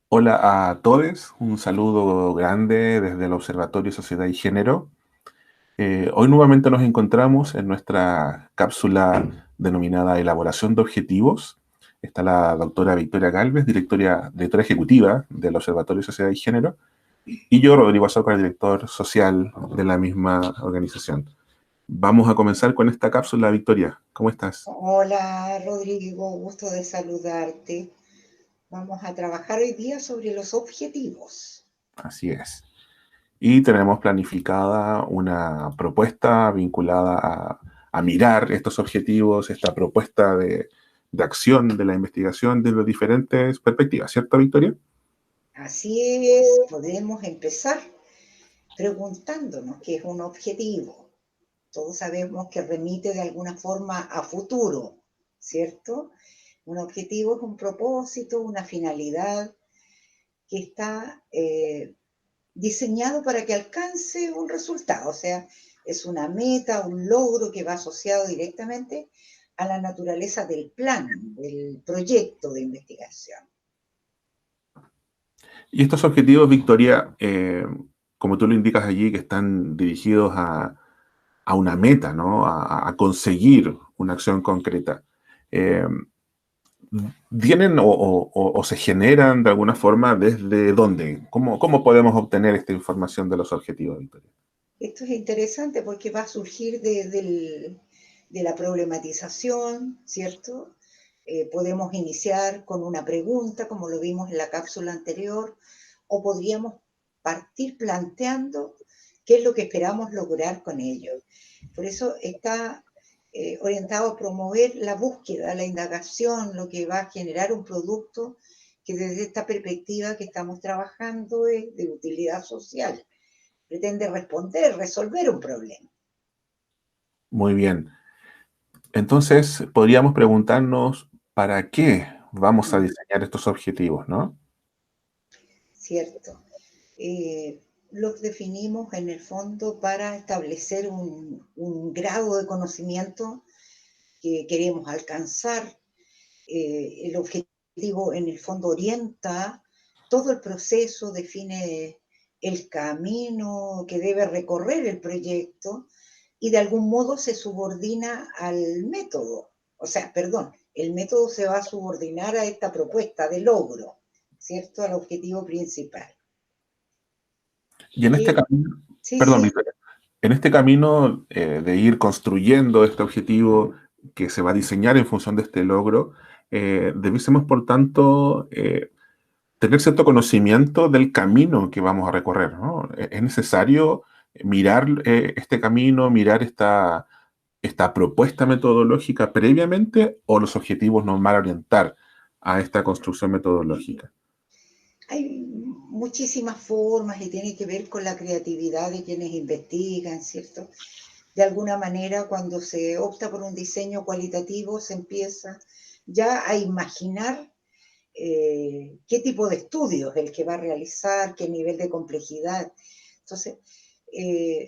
Hola a todos, un saludo grande desde el Observatorio Sociedad y Género. Hoy nuevamente nos encontramos en nuestra cápsula denominada Elaboración de Objetivos. Está la doctora Victoria Gálvez, directora ejecutiva del Observatorio Sociedad y Género, y yo, Rodrigo Azócar, director social de la misma organización. Vamos a comenzar con esta cápsula, Victoria. ¿Cómo estás? Hola Rodrigo, gusto de saludarte. Vamos a trabajar hoy día sobre los objetivos. Así es. Y tenemos planificada una propuesta vinculada a mirar estos objetivos, esta propuesta de acción de la investigación desde diferentes perspectivas, ¿cierto, Victoria? Así es, podemos empezar preguntándonos qué es un objetivo. Todos sabemos que remite de alguna forma a futuro, ¿cierto? Un objetivo es un propósito, una finalidad que está diseñado para que alcance un resultado, o sea, es una meta, un logro que va asociado directamente a la naturaleza del plan, del proyecto de investigación. Y estos objetivos, Victoria, como tú lo indicas allí, que están dirigidos a una meta, ¿no? A conseguir una acción concreta. Eh, ¿Vienen o se generan de alguna forma desde dónde? ¿Cómo podemos obtener esta información de los objetivos, Victoria? Esto es interesante porque va a surgir de la problematización, ¿cierto? Podemos iniciar con una pregunta, como lo vimos en la cápsula anterior, o podríamos partir planteando qué es lo que esperamos lograr con ello. Por eso está orientado a promover la búsqueda, la indagación, lo que va a generar un producto que desde esta perspectiva que estamos trabajando es de utilidad social, pretende responder, resolver un problema. Muy bien. Entonces, podríamos preguntarnos para qué vamos a diseñar estos objetivos, ¿no? ¿Cierto? Los definimos en el fondo para establecer un grado de conocimiento que queremos alcanzar. El objetivo en el fondo orienta todo el proceso, define el camino que debe recorrer el proyecto y de algún modo se subordina al método. O sea, perdón, el método se va a subordinar a esta propuesta de logro, ¿cierto? Al objetivo principal. Y en este Y camino, sí, perdón, sí, Victoria, en este camino de ir construyendo este objetivo que se va a diseñar en función de este logro, debiésemos, por tanto, tener cierto conocimiento del camino que vamos a recorrer, ¿no? Es necesario mirar este camino, mirar esta propuesta metodológica previamente o los objetivos nos van a orientar a esta construcción metodológica. hay muchísimas formas y tiene que ver con la creatividad de quienes investigan, ¿cierto? De alguna manera, cuando se opta por un diseño cualitativo, se empieza ya a imaginar qué tipo de estudio es el que va a realizar, qué nivel de complejidad. Entonces,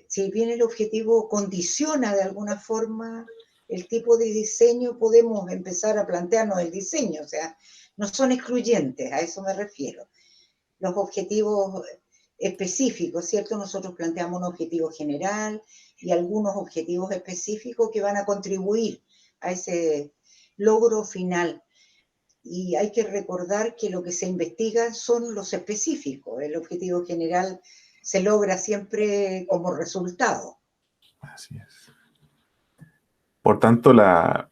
si bien el objetivo condiciona de alguna forma el tipo de diseño, podemos empezar a plantearnos el diseño, o sea, no son excluyentes, a eso me refiero. Los objetivos específicos, ¿cierto? Nosotros planteamos un objetivo general y algunos objetivos específicos que van a contribuir a ese logro final. Y hay que recordar que lo que se investiga son los específicos. El objetivo general se logra siempre como resultado. Así es. Por tanto, la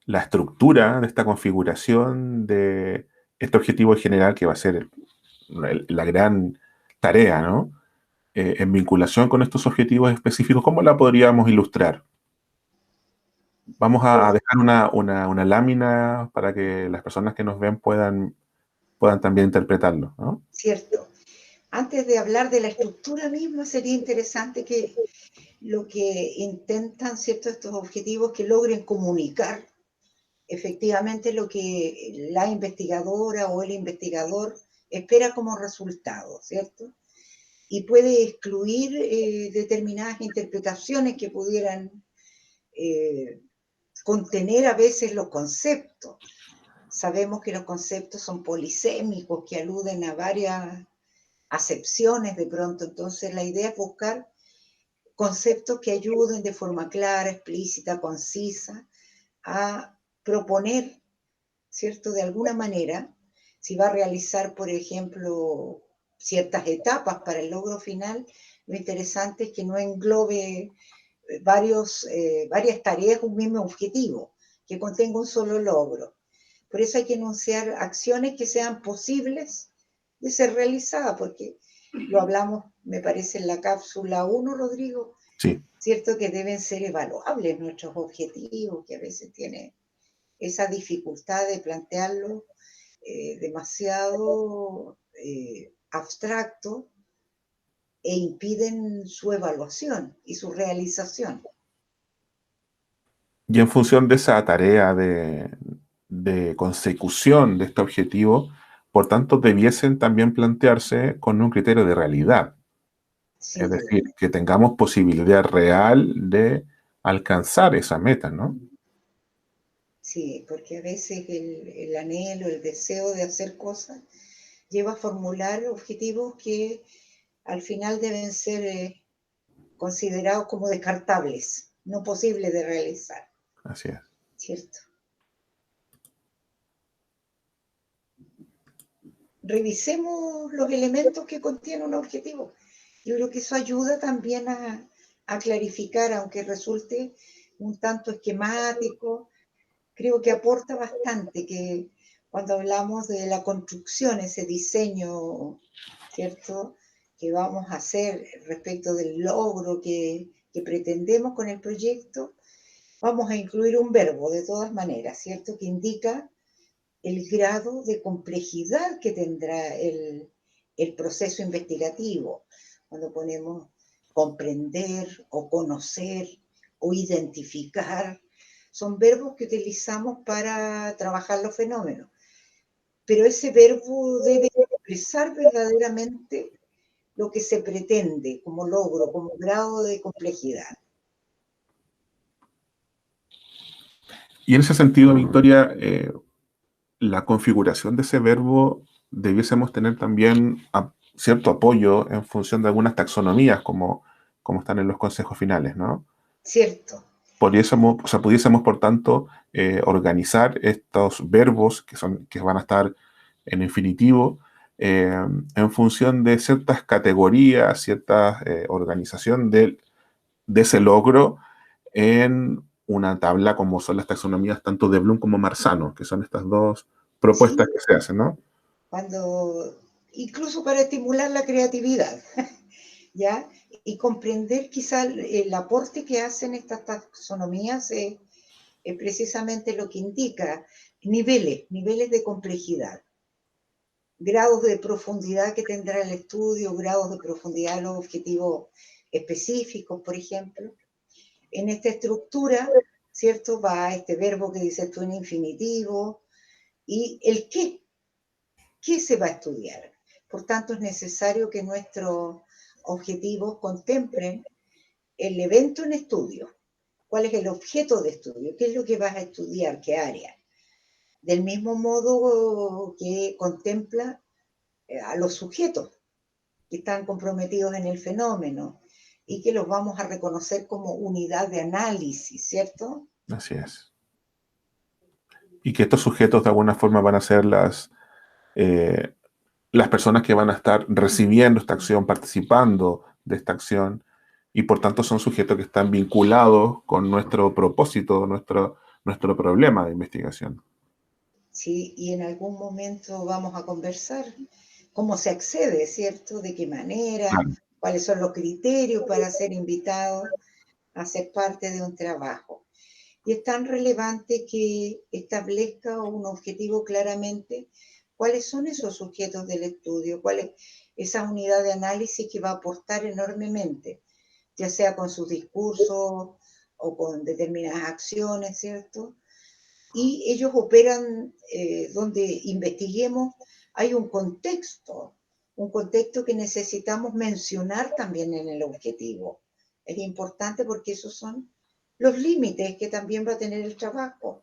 estructura de esta configuración de este objetivo general, que va a ser la gran tarea, ¿no? En vinculación con estos objetivos específicos, ¿cómo la podríamos ilustrar? Vamos a dejar una lámina para que las personas que nos ven puedan también interpretarlo, ¿no? Cierto. Antes de hablar de la estructura misma, sería interesante que lo que intentan, ¿cierto? Estos objetivos que logren comunicar efectivamente lo que la investigadora o el investigador espera como resultado, ¿cierto? Y puede excluir determinadas interpretaciones que pudieran eh, contener a veces los conceptos. Sabemos que los conceptos son polisémicos, que aluden a varias acepciones de pronto. Entonces la idea es buscar conceptos que ayuden de forma clara, explícita, concisa, a proponer, ¿cierto? De alguna manera, si va a realizar, por ejemplo, ciertas etapas para el logro final, lo interesante es que no englobe varias tareas, un mismo objetivo, que contenga un solo logro. Por eso hay que enunciar acciones que sean posibles de ser realizadas, porque lo hablamos, me parece, en la cápsula 1, Rodrigo, Sí. ¿cierto? Que deben ser evaluables nuestros objetivos, que a veces tiene esa dificultad de plantearlo demasiado abstracto e impiden su evaluación y su realización. Y en función de esa tarea de consecución de este objetivo, por tanto, debiesen también plantearse con un criterio de realidad. Sin Es duda. decir, que tengamos posibilidad real de alcanzar esa meta, ¿no? Sí, porque a veces el anhelo, el deseo de hacer cosas lleva a formular objetivos que al final deben ser considerados como descartables, no posibles de realizar, Así es. ¿cierto? Revisemos los elementos que contiene un objetivo. Yo creo que eso ayuda también a clarificar, aunque resulte un tanto esquemático, creo que aporta bastante, que cuando hablamos de la construcción, ese diseño, ¿cierto?, que vamos a hacer respecto del logro que pretendemos con el proyecto, vamos a incluir un verbo de todas maneras, ¿cierto?, que indica el grado de complejidad que tendrá el proceso investigativo. Cuando ponemos comprender o conocer o identificar, son verbos que utilizamos para trabajar los fenómenos. Pero ese verbo debe expresar verdaderamente lo que se pretende como logro, como grado de complejidad. Y en ese sentido, Victoria, la configuración de ese verbo debiésemos tener también cierto apoyo en función de algunas taxonomías como están en los consejos finales, ¿no? ¿Cierto? Pudiésemos, o sea, pudiésemos, por tanto, organizar estos verbos que van a estar en infinitivo en función de ciertas categorías, cierta organización de ese logro en una tabla como son las taxonomías tanto de Bloom como Marzano, que son estas dos propuestas Sí, que se hacen, ¿no? incluso para estimular la creatividad, ¿ya? Y comprender quizá el aporte que hacen estas taxonomías es precisamente lo que indica niveles de complejidad, grados de profundidad que tendrá el estudio, grados de profundidad de los objetivos específicos, por ejemplo. En esta estructura, ¿cierto? Va este verbo que dices tú en infinitivo y el qué se va a estudiar. Por tanto, es necesario que nuestros objetivos contemplen el evento en estudio. ¿Cuál es el objeto de estudio? ¿Qué es lo que vas a estudiar? ¿Qué área? Del mismo modo que contempla a los sujetos que están comprometidos en el fenómeno y que los vamos a reconocer como unidad de análisis, ¿cierto? Así es. Y que estos sujetos de alguna forma van a ser las personas que van a estar recibiendo esta acción, participando de esta acción, y por tanto son sujetos que están vinculados con nuestro propósito, nuestro problema de investigación. Sí, y en algún momento vamos a conversar cómo se accede, ¿cierto? De qué manera, Claro. cuáles son los criterios para ser invitados a ser parte de un trabajo. Y es tan relevante que establezca un objetivo claramente, cuáles son esos sujetos del estudio, cuál es esa unidad de análisis que va a aportar enormemente, ya sea con sus discursos o con determinadas acciones, ¿cierto? Y ellos operan donde investiguemos, hay un contexto que necesitamos mencionar también en el objetivo. Es importante porque esos son los límites que también va a tener el trabajo.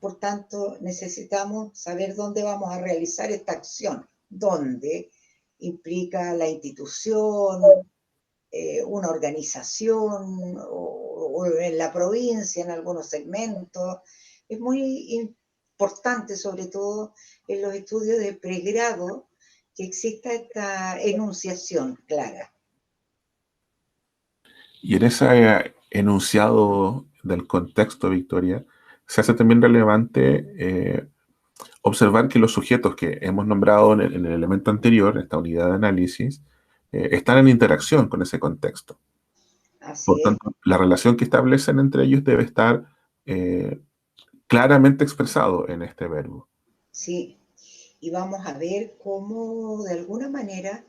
por tanto, necesitamos saber dónde vamos a realizar esta acción, dónde implica la institución, una organización o en la provincia, en algunos segmentos. Es muy importante, sobre todo en los estudios de pregrado, que exista esta enunciación clara. Y en ese enunciado del contexto, Victoria, se hace también relevante observar que los sujetos que hemos nombrado en el elemento anterior, esta unidad de análisis, están en interacción con ese contexto. Por Así es. tanto, la relación que establecen entre ellos debe estar eh, claramente expresado en este verbo. Sí, y vamos a ver cómo de alguna manera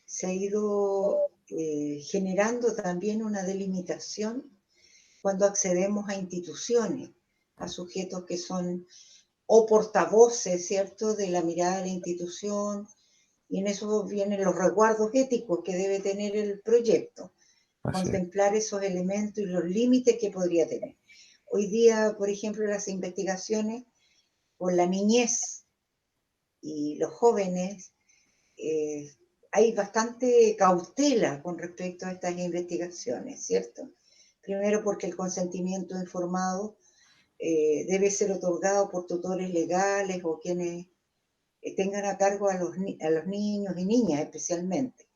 se ha ido generando también una delimitación cuando accedemos a instituciones, a sujetos que son o portavoces, ¿cierto?, de la mirada de la institución, y en eso vienen los resguardos éticos que debe tener el proyecto, Así es. contemplar esos elementos y los límites que podría tener. Hoy día, por ejemplo, las investigaciones con la niñez y los jóvenes, eh, hay bastante cautela con respecto a estas investigaciones, ¿cierto? Primero porque el consentimiento informado debe ser otorgado por tutores legales o quienes tengan a cargo a los niños y niñas especialmente.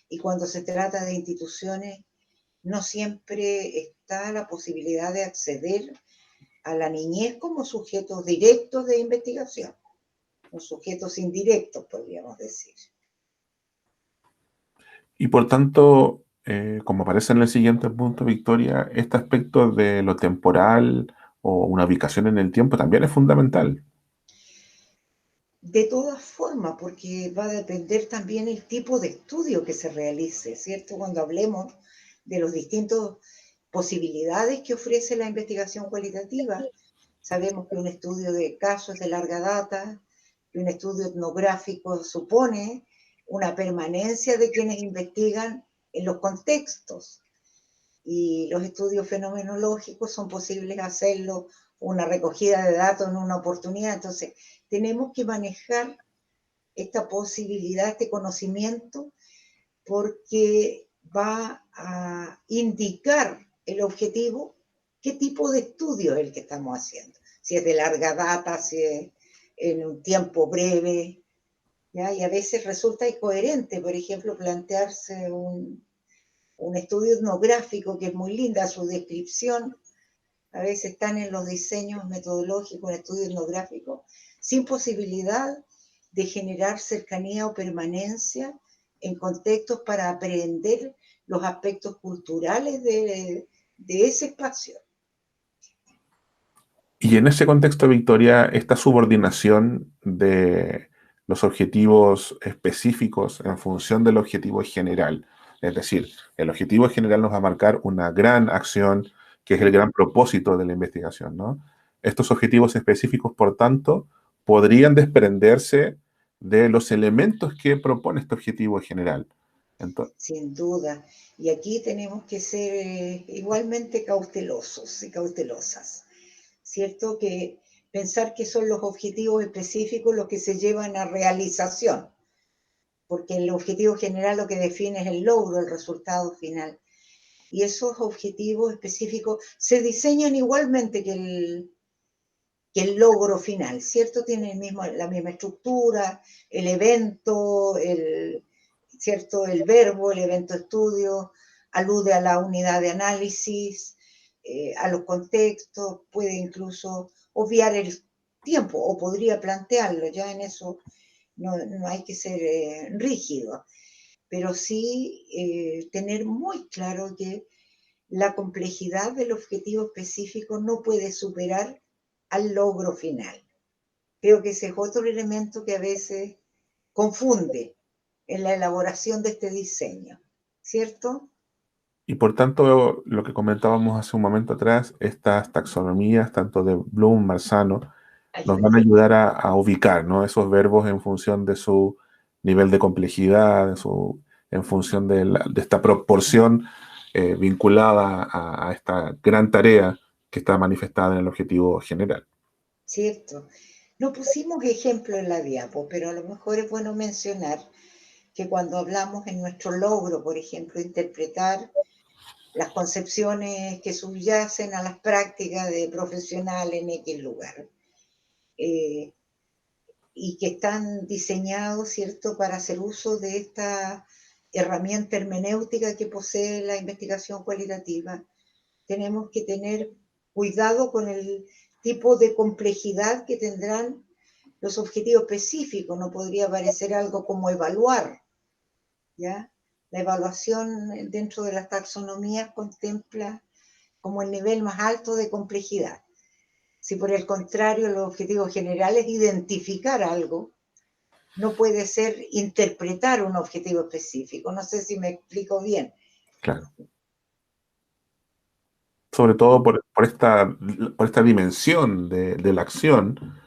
Y cuando se trata de instituciones, no siempre está la posibilidad de acceder a la niñez como sujetos directos de investigación, o sujetos indirectos, podríamos decir. Y por tanto, como aparece en el siguiente punto, Victoria, este aspecto de lo temporal o una ubicación en el tiempo también es fundamental. De todas formas, porque va a depender también el tipo de estudio que se realice, ¿cierto? Cuando hablemos de las distintas posibilidades que ofrece la investigación cualitativa, sabemos que un estudio de casos de larga data, que un estudio etnográfico supone una permanencia de quienes investigan en los contextos, y los estudios fenomenológicos son posibles hacerlo una recogida de datos en una oportunidad. Entonces, tenemos que manejar esta posibilidad, este conocimiento, porque va a indicar el objetivo, qué tipo de estudio es el que estamos haciendo. Si es de larga data, si es en un tiempo breve, ¿ya? Y a veces resulta incoherente, por ejemplo, plantearse un estudio etnográfico que es muy linda su descripción, a veces están en los diseños metodológicos, en estudio etnográfico, sin posibilidad de generar cercanía o permanencia en contextos para aprender los aspectos culturales de ese espacio. Y en ese contexto, Victoria, esta subordinación de los objetivos específicos en función del objetivo general, es decir, el objetivo general nos va a marcar una gran acción que es el gran propósito de la investigación, ¿no? Estos objetivos específicos, por tanto, podrían desprenderse de los elementos que propone este objetivo general. Entonces, Sin duda. Y aquí tenemos que ser igualmente cautelosos y cautelosas, ¿cierto? Que pensar que son los objetivos específicos los que se llevan a realización, porque el objetivo general lo que define es el logro, el resultado final. Y esos objetivos específicos se diseñan igualmente que el logro final, ¿cierto? Tienen la misma estructura, el evento, ¿cierto? El verbo, el evento estudio, alude a la unidad de análisis, a los contextos, puede incluso obviar el tiempo o podría plantearlo, ya en eso no hay que ser rígido, pero sí tener muy claro que la complejidad del objetivo específico no puede superar al logro final. Creo que ese es otro elemento que a veces confunde en la elaboración de este diseño, ¿cierto? y por tanto, lo que comentábamos hace un momento atrás, estas taxonomías, tanto de Bloom, Marzano, nos van a ayudar a ubicar, ¿no? Esos verbos en función de su nivel de complejidad, en función de esta proporción vinculada a esta gran tarea que está manifestada en el objetivo general. cierto. No pusimos ejemplo en la diapo, pero a lo mejor es bueno mencionar que cuando hablamos en nuestro logro, por ejemplo, interpretar las concepciones que subyacen a las prácticas de profesional en X lugar, eh, y que están diseñados, ¿cierto?, para hacer uso de esta herramienta hermenéutica que posee la investigación cualitativa. Tenemos que tener cuidado con el tipo de complejidad que tendrán los objetivos específicos. No podría parecer algo como evaluar, ¿ya? La evaluación dentro de las taxonomías contempla como el nivel más alto de complejidad. Si por el contrario el objetivo general es identificar algo, no puede ser interpretar un objetivo específico. No sé si me explico bien. Claro. Sobre todo por esta dimensión de la acción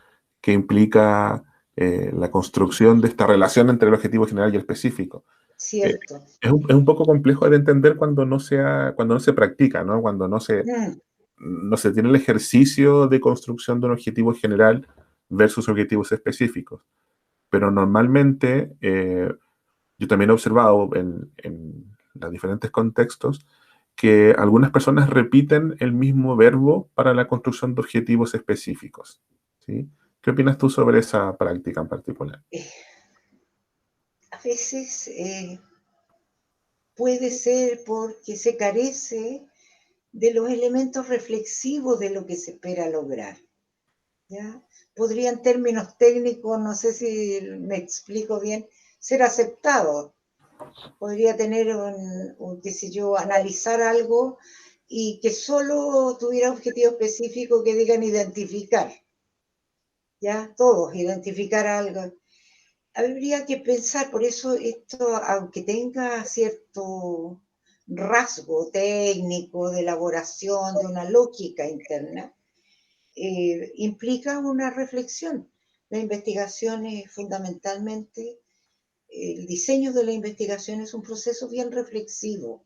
que implica la construcción de esta relación entre el objetivo general y el específico. Cierto. Es un poco complejo de entender cuando no se practica, ¿no? Cuando Mm, no se tiene el ejercicio de construcción de un objetivo general versus objetivos específicos. Pero normalmente, yo también he observado en los diferentes contextos que algunas personas repiten el mismo verbo para la construcción de objetivos específicos. ¿Sí? ¿Qué opinas tú sobre esa práctica en particular? a veces puede ser porque se carece de los elementos reflexivos de lo que se espera lograr, ¿ya? Podría en términos técnicos, no sé si me explico bien, ser aceptado. Podría tener qué sé yo, analizar algo y que solo tuviera objetivo específico que digan identificar, ¿ya? Todos, identificar algo. Habría que pensar, por eso esto, aunque tenga cierto rasgo técnico de elaboración, de una lógica interna, implica una reflexión. La investigación es fundamentalmente, el diseño de la investigación es un proceso bien reflexivo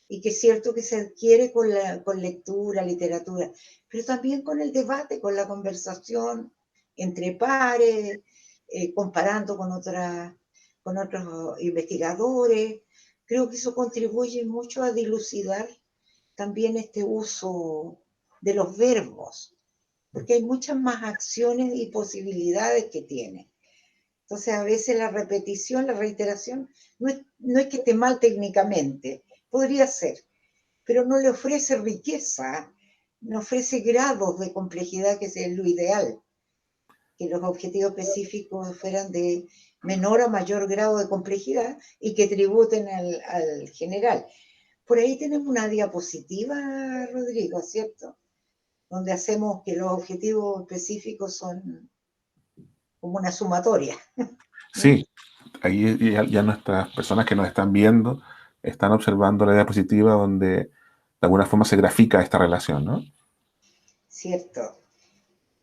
y que es cierto que se adquiere con lectura, literatura, pero también con el debate, con la conversación entre pares, comparando con otros investigadores. Creo que eso contribuye mucho a dilucidar también este uso de los verbos, porque hay muchas más acciones y posibilidades que tiene. Entonces, a veces la repetición, la reiteración, no es que esté mal técnicamente, podría ser, pero no le ofrece riqueza, no ofrece grados de complejidad, que es lo ideal, que los objetivos específicos fueran de menor a mayor grado de complejidad y que tributen al general. Por ahí tenemos una diapositiva, Rodrigo, ¿cierto? Donde hacemos que los objetivos específicos son como una sumatoria. Sí, ahí ya nuestras personas que nos están viendo están observando la diapositiva donde de alguna forma se grafica esta relación, ¿no? ¿Cierto?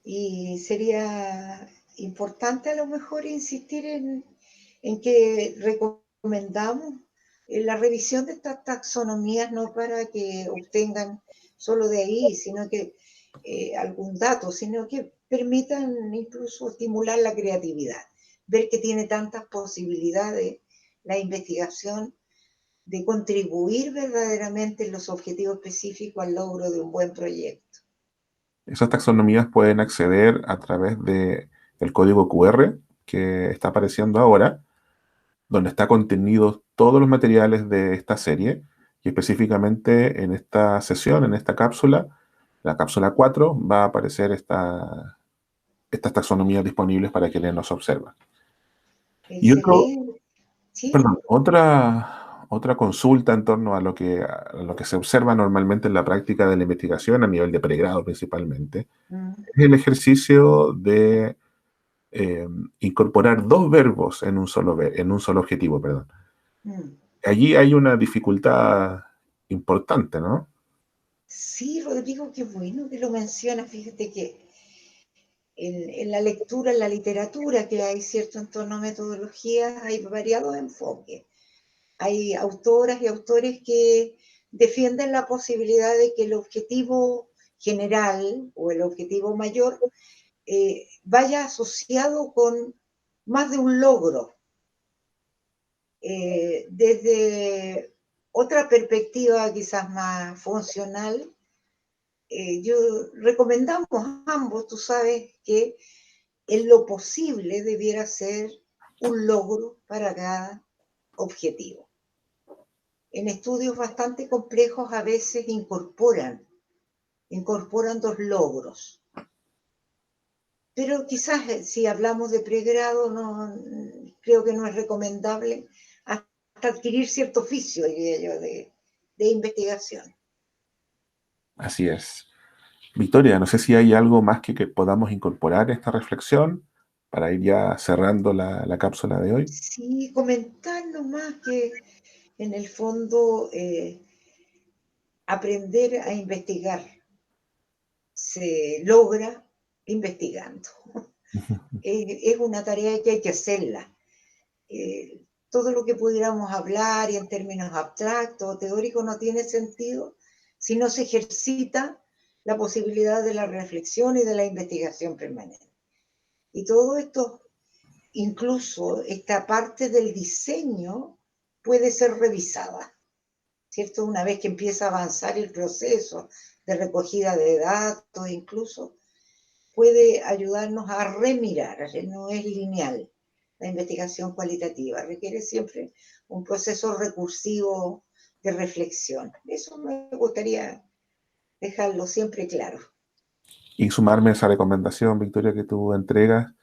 Y sería importante a lo mejor insistir en que recomendamos la revisión de estas taxonomías, no para que obtengan solo de ahí, sino que algún dato, sino que permitan incluso estimular la creatividad, ver que tiene tantas posibilidades la investigación de contribuir verdaderamente en los objetivos específicos al logro de un buen proyecto. Esas taxonomías pueden acceder a través de el código QR que está apareciendo ahora, donde está contenidos todos los materiales de esta serie y específicamente en esta sesión, en esta cápsula, la cápsula 4, va a aparecer estas taxonomías disponibles para quienes nos observan. Y Excelente. Sí. perdón, otra consulta en torno a lo que se observa normalmente en la práctica de la investigación a nivel de pregrado principalmente, Mm, es el ejercicio de eh, incorporar dos verbos en en un solo objetivo, perdón. mm. Allí hay una dificultad importante, ¿no? Sí, Rodrigo, qué bueno que lo mencionas. Fíjate que en la lectura, en la literatura que hay, cierto, en torno a metodologías, hay variados enfoques. Hay autoras y autores que defienden la posibilidad de que el objetivo general o el objetivo mayor vaya asociado con más de un logro. Desde otra perspectiva quizás más funcional, yo recomendamos a ambos, tú sabes, que en lo posible debiera ser un logro para cada objetivo. En estudios bastante complejos a veces incorporan dos logros. Pero quizás si hablamos de pregrado, no, creo que no es recomendable hasta adquirir cierto oficio, diría yo, de investigación. Así es. Victoria, no sé si hay algo más que podamos incorporar en esta reflexión para ir ya cerrando la cápsula de hoy. Sí, comentar nomás que en el fondo aprender a investigar se logra investigando. Es una tarea que hay que hacerla. Todo lo que pudiéramos hablar y en términos abstractos o teóricos no tiene sentido si no se ejercita la posibilidad de la reflexión y de la investigación permanente. Y todo esto, incluso esta parte del diseño, puede ser revisada, ¿cierto? Una vez que empieza a avanzar el proceso de recogida de datos, incluso puede ayudarnos a remirar, no es lineal. La investigación cualitativa requiere siempre un proceso recursivo de reflexión. Eso me gustaría dejarlo siempre claro. Y sumarme a esa recomendación, Victoria, que tú entregas,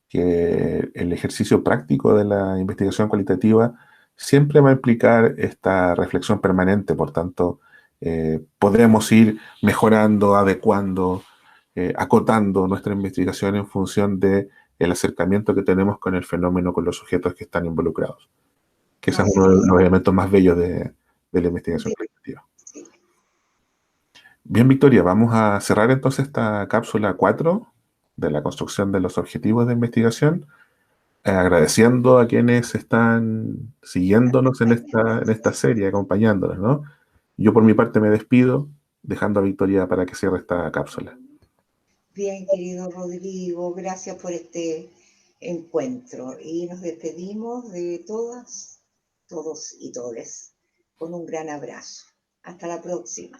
que el ejercicio práctico de la investigación cualitativa siempre va a implicar esta reflexión permanente. Por tanto, podremos ir mejorando, adecuando, acotando nuestra investigación en función de el acercamiento que tenemos con el fenómeno, con los sujetos que están involucrados, que ese es uno Así de es. los elementos más bellos de la investigación Bien, cualitativa. sí. Bien, Victoria, vamos a cerrar entonces esta cápsula 4 de la construcción de los objetivos de investigación, agradeciendo a quienes están siguiéndonos en esta serie, acompañándonos, ¿no? Yo por mi parte me despido, dejando a Victoria para que cierre esta cápsula. Bien, querido Rodrigo, gracias por este encuentro y nos despedimos de todas, todos y todes con un gran abrazo. Hasta la próxima.